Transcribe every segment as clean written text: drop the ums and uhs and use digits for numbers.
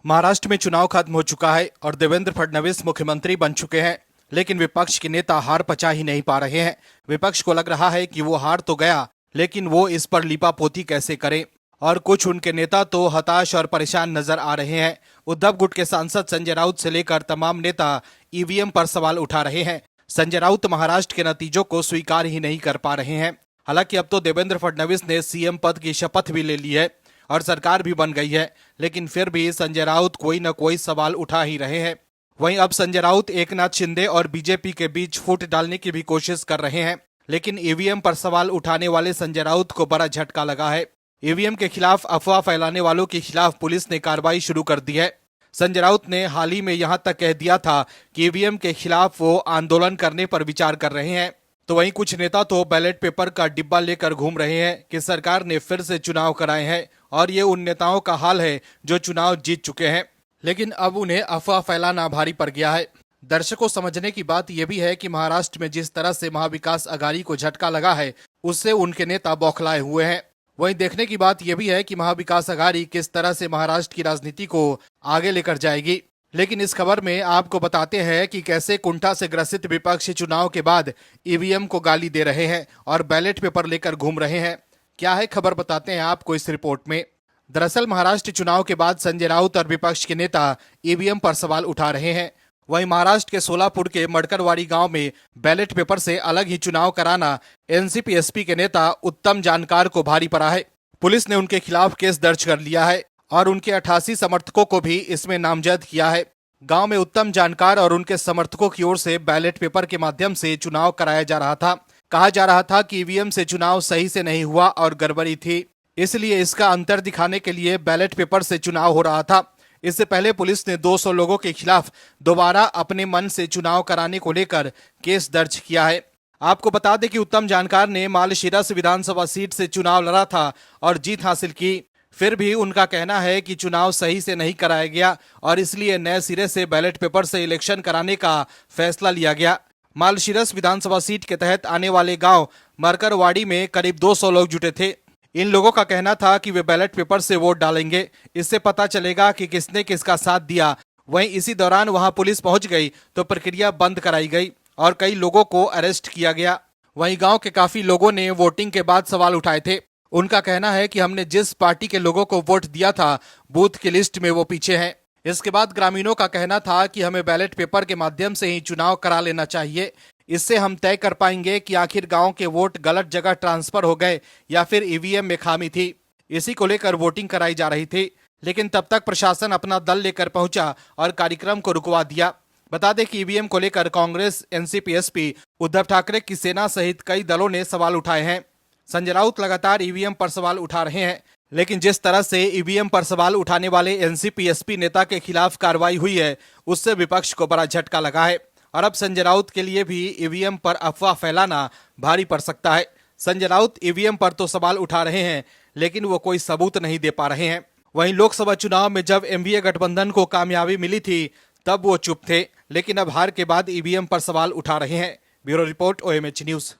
महाराष्ट्र में चुनाव खत्म हो चुका है और देवेंद्र फडणवीस मुख्यमंत्री बन चुके हैं, लेकिन विपक्ष के नेता हार पचा ही नहीं पा रहे हैं। विपक्ष को लग रहा है कि वो हार तो गया, लेकिन वो इस पर लीपापोती कैसे करें, और कुछ उनके नेता तो हताश और परेशान नजर आ रहे हैं। उद्धव गुट के सांसद संजय राउत से लेकर तमाम नेता ईवीएम पर सवाल उठा रहे हैं। संजय राउत महाराष्ट्र के नतीजों को स्वीकार ही नहीं कर पा रहे हैं। हालांकि अब तो देवेंद्र फडणवीस ने सीएम पद की शपथ भी ले ली है और सरकार भी बन गई है, लेकिन फिर भी संजय राउत कोई न कोई सवाल उठा ही रहे हैं। वहीं अब संजय राउत एकनाथ शिंदे और बीजेपी के बीच फूट डालने की भी कोशिश कर रहे हैं, लेकिन ईवीएम पर सवाल उठाने वाले संजय राउत को बड़ा झटका लगा है। ईवीएम के खिलाफ अफवाह फैलाने वालों के खिलाफ पुलिस ने कार्रवाई शुरू कर दी है। संजय राउत ने हाल ही में यहां तक कह दिया था कि ईवीएम के खिलाफ वो आंदोलन करने पर विचार कर रहे हैं। तो वहीं कुछ नेता तो बैलेट पेपर का डिब्बा लेकर घूम रहे हैं कि सरकार ने फिर से चुनाव कराए हैं, और ये उन नेताओं का हाल है जो चुनाव जीत चुके हैं, लेकिन अब उन्हें अफवाह फैलाना भारी पड़ गया है। दर्शकों, समझने की बात यह भी है कि महाराष्ट्र में जिस तरह से महाविकास अघाड़ी को झटका लगा है, उससे उनके नेता बौखलाए हुए हैं। वहीं देखने की बात यह भी है कि महाविकास अघाड़ी किस तरह से महाराष्ट्र की राजनीति को आगे लेकर जाएगी। लेकिन इस खबर में आपको बताते हैं कि कैसे कुंठा से ग्रसित विपक्ष चुनाव के बाद ईवीएम को गाली दे रहे हैं और बैलेट पेपर लेकर घूम रहे हैं। क्या है खबर, बताते हैं आपको इस रिपोर्ट में। दरअसल महाराष्ट्र चुनाव के बाद संजय राउत और विपक्ष के नेता ईवीएम पर सवाल उठा रहे हैं। वहीं महाराष्ट्र के सोलापुर के मडकरवाड़ी गांव में बैलेट पेपर से अलग ही चुनाव कराना एनसीपी एसपी के नेता उत्तम जानकार को भारी पड़ा है। पुलिस ने उनके खिलाफ केस दर्ज कर लिया है और उनके 88 समर्थकों को भी इसमें नामजद किया है। गांव में उत्तम जानकार और उनके समर्थकों की ओर से बैलेट पेपर के माध्यम से चुनाव कराया जा रहा था। कहा जा रहा था कि ईवीएम से चुनाव सही से नहीं हुआ और गड़बड़ी थी, इसलिए इसका अंतर दिखाने के लिए बैलेट पेपर से चुनाव हो रहा था। इससे पहले पुलिस ने 200 लोगों के खिलाफ दोबारा अपने मन से चुनाव कराने को लेकर केस दर्ज किया है। आपको बता दें कि उत्तम जानकार ने मालशिरस विधानसभा सीट से चुनाव लड़ा था और जीत हासिल की। फिर भी उनका कहना है कि चुनाव सही से नहीं कराया गया और इसलिए नए सिरे से बैलेट पेपर से इलेक्शन कराने का फैसला लिया गया। मालशिरस विधानसभा सीट के तहत आने वाले गांव मरकरवाड़ी में करीब 200 लोग जुटे थे। इन लोगों का कहना था कि वे बैलेट पेपर से वोट डालेंगे, इससे पता चलेगा कि किसने किसका साथ दिया। वहीं इसी दौरान वहां पुलिस पहुंच गई तो प्रक्रिया बंद कराई गई और कई लोगों को अरेस्ट किया गया। वहीं गांव के काफी लोगों ने वोटिंग के बाद सवाल उठाए थे। उनका कहना है कि हमने जिस पार्टी के लोगों को वोट दिया था, बूथ की लिस्ट में वो पीछे हैं। इसके बाद ग्रामीणों का कहना था कि हमें बैलेट पेपर के माध्यम से ही चुनाव करा लेना चाहिए, इससे हम तय कर पाएंगे कि आखिर गांव के वोट गलत जगह ट्रांसफर हो गए या फिर ईवीएम में खामी थी। इसी को लेकर वोटिंग कराई जा रही थी, लेकिन तब तक प्रशासन अपना दल लेकर पहुंचा और कार्यक्रम को रुकवा दिया। बता दें कि ईवीएम को लेकर कांग्रेस, एनसीपी एसपी, उद्धव ठाकरे की सेना सहित कई दलों ने सवाल उठाए हैं। संजय राउत लगातार ईवीएम पर सवाल उठा रहे हैं, लेकिन जिस तरह से ईवीएम पर सवाल उठाने वाले एनसीपी एसपी नेता के खिलाफ कार्रवाई हुई है, उससे विपक्ष को बड़ा झटका लगा है और अब संजय राउत के लिए भी ईवीएम पर अफवाह फैलाना भारी पड़ सकता है। संजय राउत ईवीएम पर तो सवाल उठा रहे हैं, लेकिन वो कोई सबूत नहीं दे पा रहे हैं। वहीं लोकसभा चुनाव में जब एनडीए गठबंधन को कामयाबी मिली थी, तब वो चुप थे, लेकिन अब हार के बाद ईवीएम पर सवाल उठा रहे हैं। Bureau report, OMH news.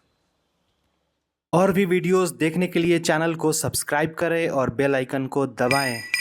और भी वीडियोस देखने के लिए चैनल को सब्सक्राइब करें और बेल आइकन को दबाएं।